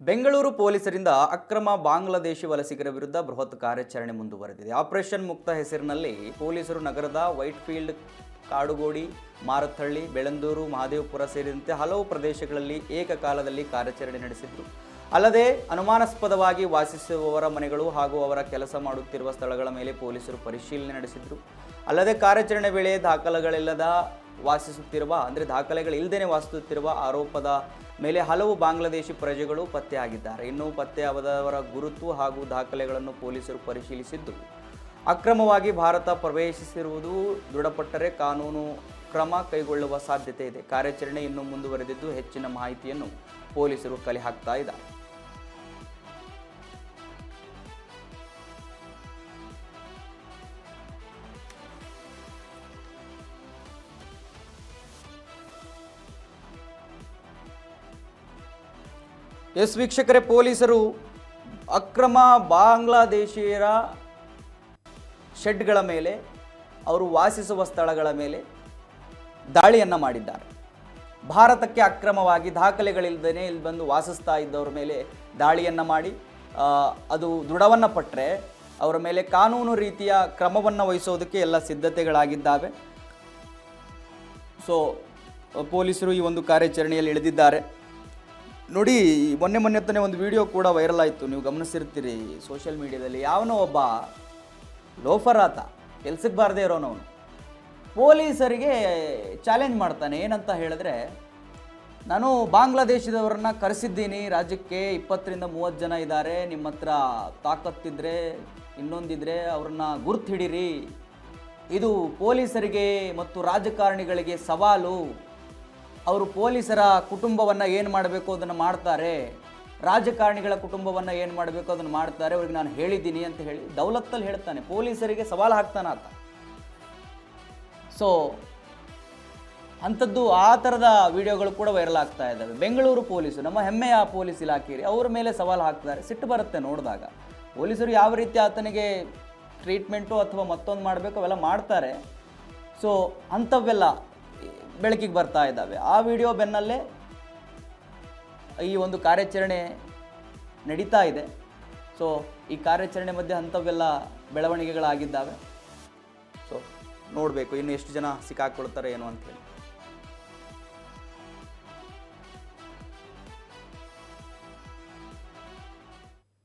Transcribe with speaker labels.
Speaker 1: ಬೆಂಗಳೂರು ಪೊಲೀಸರಿಂದ ಅಕ್ರಮ ಬಾಂಗ್ಲಾದೇಶಿ ವಲಸಿಗರ ವಿರುದ್ಧ ಬೃಹತ್ ಕಾರ್ಯಾಚರಣೆ ಮುಂದುವರೆದಿದೆ. ಆಪರೇಷನ್ ಮುಕ್ತ ಹೆಸರಿನಲ್ಲಿ ಪೊಲೀಸರು ನಗರದ ವೈಟ್ಫೀಲ್ಡ್, ಕಾಡುಗೋಡಿ, ಮಾರತ್ತಹಳ್ಳಿ, ಬೆಳಂದೂರು, ಮಹದೇವಪುರ ಸೇರಿದಂತೆ ಹಲವು ಪ್ರದೇಶಗಳಲ್ಲಿ ಏಕಕಾಲದಲ್ಲಿ ಕಾರ್ಯಾಚರಣೆ ನಡೆಸಿದರು. ಅಲ್ಲದೆ ಅನುಮಾನಾಸ್ಪದವಾಗಿ ವಾಸಿಸುವವರ ಮನೆಗಳು ಹಾಗೂ ಅವರ ಕೆಲಸ ಮಾಡುತ್ತಿರುವ ಸ್ಥಳಗಳ ಮೇಲೆ ಪೊಲೀಸರು ಪರಿಶೀಲನೆ ನಡೆಸಿದರು. ಅಲ್ಲದೆ ಕಾರ್ಯಾಚರಣೆ ವೇಳೆ ದಾಖಲೆಗಳಿಲ್ಲದ ದಾಖಲೆಗಳಿಲ್ಲದೇ ವಾಸಿಸುತ್ತಿರುವ ಆರೋಪದ ಮೇಲೆ ಹಲವು ಬಾಂಗ್ಲಾದೇಶಿ ಪ್ರಜೆಗಳು ಪತ್ತೆಯಾಗಿದ್ದಾರೆ. ಇನ್ನು ಪತ್ತೆಯಾದವರ ಗುರುತು ಹಾಗೂ ದಾಖಲೆಗಳನ್ನು ಪೊಲೀಸರು ಪರಿಶೀಲಿಸಿದ್ದು, ಅಕ್ರಮವಾಗಿ ಭಾರತ ಪ್ರವೇಶಿಸಿರುವುದು ದೃಢಪಟ್ಟರೆ ಕಾನೂನು ಕ್ರಮ ಕೈಗೊಳ್ಳುವ ಸಾಧ್ಯತೆ ಇದೆ. ಕಾರ್ಯಾಚರಣೆ ಇನ್ನೂ ಮುಂದುವರೆದಿದ್ದು, ಹೆಚ್ಚಿನ ಮಾಹಿತಿಯನ್ನು ಪೊಲೀಸರು ಕಲೆ ಹಾಕ್ತಾ ಇದ್ದಾರೆ. ಎಸ್ ವೀಕ್ಷಕರೇ, ಪೊಲೀಸರು ಅಕ್ರಮ ಬಾಂಗ್ಲಾದೇಶಿಯರ ಶೆಡ್ಗಳ ಮೇಲೆ, ಅವರು ವಾಸಿಸುವ ಸ್ಥಳಗಳ ಮೇಲೆ ದಾಳಿಯನ್ನು ಮಾಡಿದ್ದಾರೆ. ಭಾರತಕ್ಕೆ ಅಕ್ರಮವಾಗಿ ದಾಖಲೆಗಳಿಲ್ಲದೇ ಇಲ್ಲಿ ಬಂದು ವಾಸಿಸ್ತಾ ಇದ್ದವ್ರ ಮೇಲೆ ದಾಳಿಯನ್ನು ಮಾಡಿ ಅದು ದೃಢವನ್ನು ಪಟ್ಟರೆ ಅವರ ಮೇಲೆ ಕಾನೂನು ರೀತಿಯ ಕ್ರಮವನ್ನು ವಹಿಸೋದಕ್ಕೆ ಎಲ್ಲ ಸಿದ್ಧತೆಗಳಾಗಿದ್ದಾವೆ. ಸೊ ಪೊಲೀಸರು ಈ ಒಂದು ಕಾರ್ಯಾಚರಣೆಯಲ್ಲಿ ಇಳಿದಿದ್ದಾರೆ. ನೋಡಿ, ಮೊನ್ನೆ ತಾನೇ ಒಂದು ವಿಡಿಯೋ ಕೂಡ ವೈರಲ್ ಆಯಿತು, ನೀವು ಗಮನಿಸಿರ್ತೀರಿ ಸೋಷಿಯಲ್ ಮೀಡಿಯಾದಲ್ಲಿ. ಯಾವನೋ ಒಬ್ಬ ಲೋಫರ್ ಆತ, ಕೆಲ್ಸಕ್ಕೆ ಬಾರದೇ ಇರೋನವನು ಪೊಲೀಸರಿಗೆ ಚಾಲೆಂಜ್ ಮಾಡ್ತಾನೆ. ಏನಂತ ಹೇಳಿದ್ರೆ, ನಾನು ಬಾಂಗ್ಲಾದೇಶದವ್ರನ್ನ ಕರೆಸಿದ್ದೀನಿ ರಾಜ್ಯಕ್ಕೆ, 20-30 ಜನ ಇದ್ದಾರೆ, ನಿಮ್ಮ ಹತ್ರ ತಾಕತ್ತಿದ್ರೆ ಇನ್ನೊಂದಿದ್ರೆ ಅವ್ರನ್ನ ಗುರ್ತು ಹಿಡೀರಿ, ಇದು ಪೊಲೀಸರಿಗೆ ಮತ್ತು ರಾಜಕಾರಣಿಗಳಿಗೆ ಸವಾಲು, ಅವರು ಪೊಲೀಸರ ಕುಟುಂಬವನ್ನು ಏನು ಮಾಡಬೇಕು ಅದನ್ನು ಮಾಡ್ತಾರೆ, ರಾಜಕಾರಣಿಗಳ ಕುಟುಂಬವನ್ನು ಏನು ಮಾಡಬೇಕು ಅದನ್ನು ಮಾಡ್ತಾರೆ, ಅವ್ರಿಗೆ ನಾನು ಹೇಳಿದ್ದೀನಿ ಅಂತ ಹೇಳಿ ದೌಲತ್ತಲ್ಲಿ ಹೇಳ್ತಾನೆ, ಪೊಲೀಸರಿಗೆ ಸವಾಲು ಹಾಕ್ತಾನೆ ಆತ. ಸೊ ಅಂಥದ್ದು ಆ ಥರದ ವಿಡಿಯೋಗಳು ಕೂಡ ವೈರಲ್ ಆಗ್ತಾ ಇದ್ದಾವೆ. ಬೆಂಗಳೂರು ಪೊಲೀಸರು, ನಮ್ಮ ಹೆಮ್ಮೆಯ ಪೊಲೀಸ್ ಇಲಾಖೆ, ಅವರ ಮೇಲೆ ಸವಾಲು ಹಾಕ್ತಾರೆ. ಸಿಟ್ಟು ಬರುತ್ತೆ ನೋಡಿದಾಗ. ಪೊಲೀಸರು ಯಾವ ರೀತಿ ಆತನಿಗೆ ಟ್ರೀಟ್ಮೆಂಟು ಅಥವಾ ಮತ್ತೊಂದು ಮಾಡಬೇಕು ಅವೆಲ್ಲ ಮಾಡ್ತಾರೆ. ಸೊ ಅಂಥವೆಲ್ಲ ಬೆಳಕಿಗೆ ಬರ್ತಾ ಇದ್ದಾವೆ. ಆ ವಿಡಿಯೋ ಬೆನ್ನಲ್ಲೇ ಈ ಒಂದು ಕಾರ್ಯಾಚರಣೆ ನಡೀತಾ ಇದೆ. ಸೊ ಈ ಕಾರ್ಯಾಚರಣೆ ಮಧ್ಯೆ ಅಂಥವೆಲ್ಲ ಬೆಳವಣಿಗೆಗಳಾಗಿದ್ದಾವೆ. ಸೊ ನೋಡಬೇಕು ಇನ್ನು ಎಷ್ಟು ಜನ ಸಿಕ್ಕಾಕೊಳ್ತಾರೆ ಏನು ಅಂತ ಹೇಳಿ.